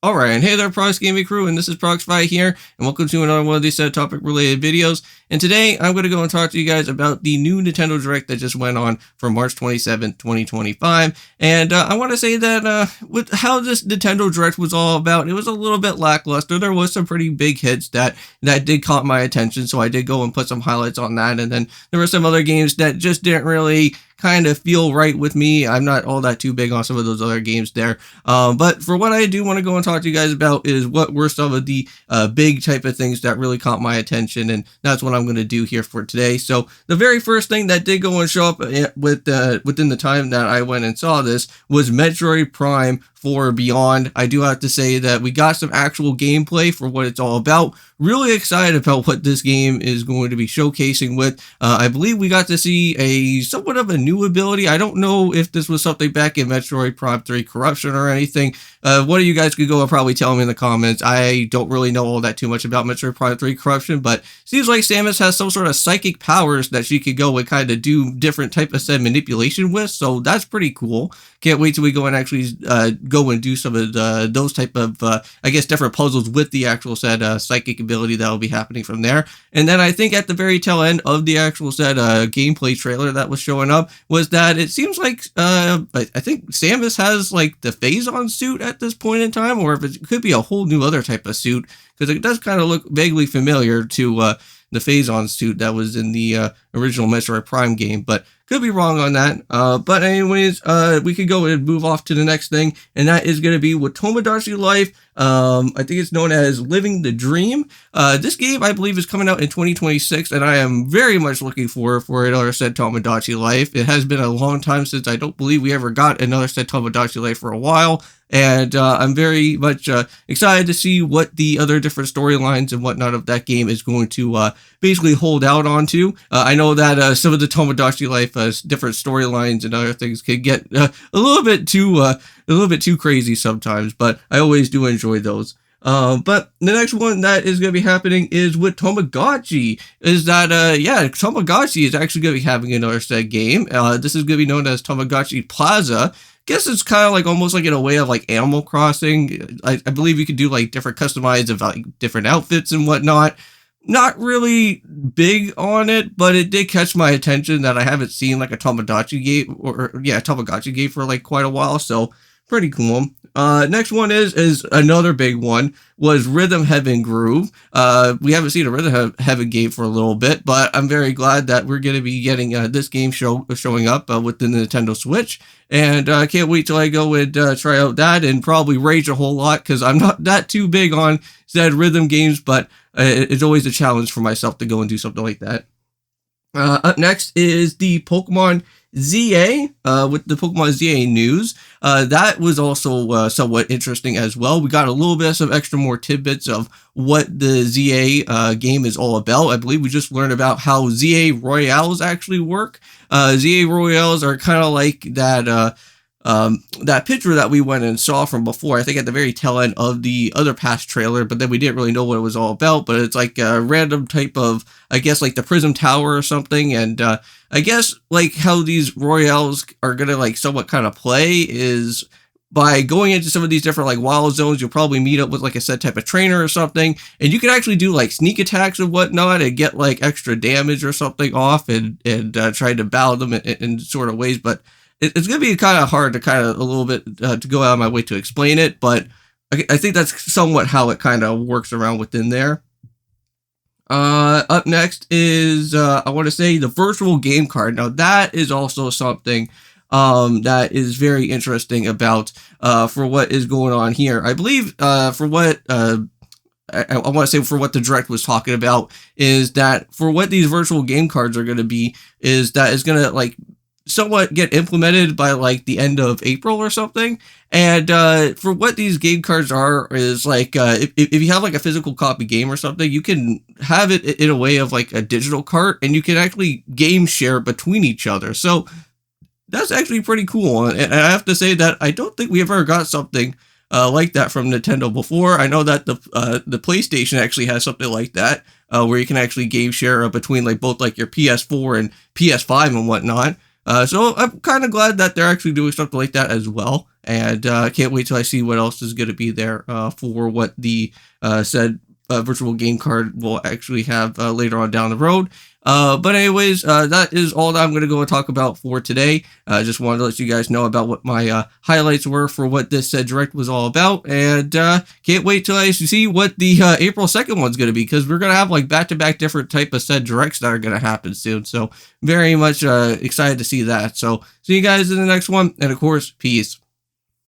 Alright, and hey there, Prox Gaming Crew, and this is Proxify here, and welcome to another one of these topic related videos. And today, I'm going to go and talk to you guys about the new Nintendo Direct that just went on for March 27th, 2025. And I want to say that with how this Nintendo Direct was all about, it was a little bit lackluster. There was some pretty big hits that did caught my attention, so I did go and put some highlights on that. And then there were some other games that just didn't really kind of feel right with me. I'm not all that too big on some of those other games there. But for what I do want to go and talk to you guys about is what were some of the big type of things that really caught my attention, and that's what I'm going to do here for today. So the very first thing that did go and show up within the time that I went and saw this was Metroid Prime 4 Beyond. I do have to say that we got some actual gameplay for what it's all about. Really excited about what this game is going to be showcasing with. I believe we got to see a somewhat of a new ability. I don't know if this was something back in Metroid Prime 3 Corruption or anything. One of you guys could go and probably tell me in the comments. I don't really know all that too much about Metroid Prime 3 Corruption, but seems like Samus has some sort of psychic powers that she could go and kind of do different type of said manipulation with, so that's pretty cool. Can't wait till we go and actually go and do some of those type of, I guess, different puzzles with the actual said psychic ability that will be happening from there. And then I think at the very tail end of the actual said gameplay trailer that was showing up was that it seems like I think Samus has like the Phazon suit at this point in time, or if it could be a whole new other type of suit, because it does kind of look vaguely familiar to the Phazon suit that was in the original Metroid Prime game, but could be wrong on that. But anyways, we could go and move off to the next thing, and that is going to be with Tomodachi Life. I think it's known as Living the Dream. This game, I believe, is coming out in 2026, and I am very much looking for another said Tomodachi Life. It has been a long time since I don't believe we ever got another said Tomodachi Life for a while. And I'm very much excited to see what the other different storylines and whatnot of that game is going to basically hold out onto. I know that some of the Tomodachi Life different storylines and other things can get a little bit too crazy sometimes, but I always do enjoy those. But the next one that is going to be happening is with Tamagotchi. Is that, Tamagotchi is actually going to be having another said game. This is going to be known as Tamagotchi Plaza. Guess it's kind of like almost like in a way of like Animal Crossing. I believe you could do like different customized of like different outfits and whatnot. Not really big on it, but it did catch my attention that I haven't seen like a Tamagotchi game for like quite a while, so pretty cool. Next one is another big one, was Rhythm Heaven Groove. We haven't seen a Rhythm Heaven game for a little bit, but I'm very glad that we're going to be getting this game showing up with the Nintendo Switch, and I can't wait till I go and try out that and probably rage a whole lot, because I'm not that too big on said rhythm games, but it's always a challenge for myself to go and do something like that. Up next is the Pokemon ZA, with the Pokemon ZA news. That was also somewhat interesting as well. We got a little bit of some extra more tidbits of what the ZA game is all about. I believe we just learned about how ZA Royales actually work. ZA Royales are kind of like that picture that we went and saw from before, I think at the very tail end of the other past trailer, but then we didn't really know what it was all about. But it's like a random type of, I guess, like the Prism Tower or something. And I guess like how these Royales are gonna like somewhat kind of play is by going into some of these different like wild zones. You'll probably meet up with like a set type of trainer or something, and you can actually do like sneak attacks and whatnot and get like extra damage or something off and try to battle them in sort of ways. But it's going to be kind of hard to kind of a little bit to go out of my way to explain it, but I think that's somewhat how it kind of works around within there. Up next is, I want to say, the virtual game card. Now, that is also something that is very interesting about for what is going on here. I believe for what I want to say for what the Direct was talking about is that for what these virtual game cards are going to be is that it's going to like somewhat get implemented by like the end of April or something. And for what these game cards are is like if you have like a physical copy game or something, you can have it in a way of like a digital cart, and you can actually game share between each other. So that's actually pretty cool. And I have to say that I don't think we ever got something like that from Nintendo before. I know that the PlayStation actually has something like that, where you can actually game share between like both like your PS4 and PS5 and whatnot. So I'm kind of glad that they're actually doing something like that as well. and can't wait till I see what else is going to be there for what the said virtual game card will actually have later on down the road. But anyways, that is all that I'm going to go and talk about for today. I just wanted to let you guys know about what my highlights were for what this said direct was all about, and can't wait till I see what the April 2nd one's going to be, because we're going to have like back-to-back different type of said directs that are going to happen soon. So very much excited to see that. So see you guys in the next one, and of course, peace.